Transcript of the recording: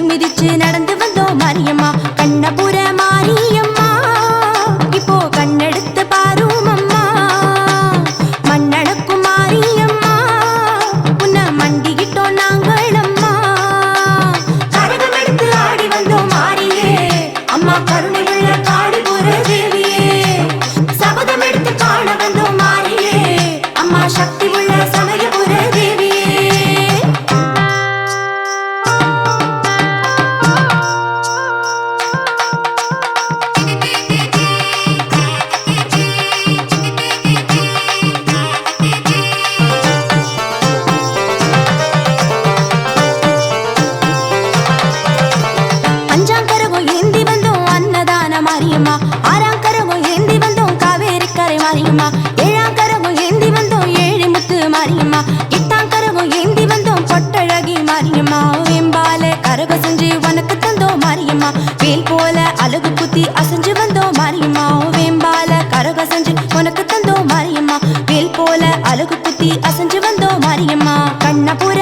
மிதிச்சு நடந்து வந்தோம் மாரியம்மா கண்ணபுர மாரியம்மா இப்போ கண்ணெடுத்து பாரும் அம்மா மண்ணடக்கும் மாரியம்மா உன்னை மண்டிக்கிட்டோம் நாங்கள் அம்மா கரகம் எடுத்து ஆடி வந்தோம் மாரியே அம்மா கருணையுள்ள காடிபுர தேவியே சபதம் எடுத்து காண வந்தோம் மாரியே அம்மா சக்தி உள்ள சமயபுர தேவியே மாரியம்மா ஆறாம் கரகம் ஏந்தி வந்தோம் காவேரி கரை மாரியம்மா ஏழாம் கரகம் ஏந்தி வந்தோம் ஏழு முத்து மாரியம்மா எட்டாம் கரகம் ஏந்தி வந்தோம் பொட்டழகி மாரியம்மா வேம்பால கரகம் செஞ்சு உனக்கு தந்தோம் மாரியம்மா வேல் போல அழகு குத்தி அசைஞ்சு வந்தோம் மாரியம்மா வேம்பால கரகம் செஞ்சு உனக்கு தந்தோம் மாரியம்மா வேல் போல அழகு குத்தி அசைஞ்சு வந்தோம் மாரியம்மா கண்ணபுர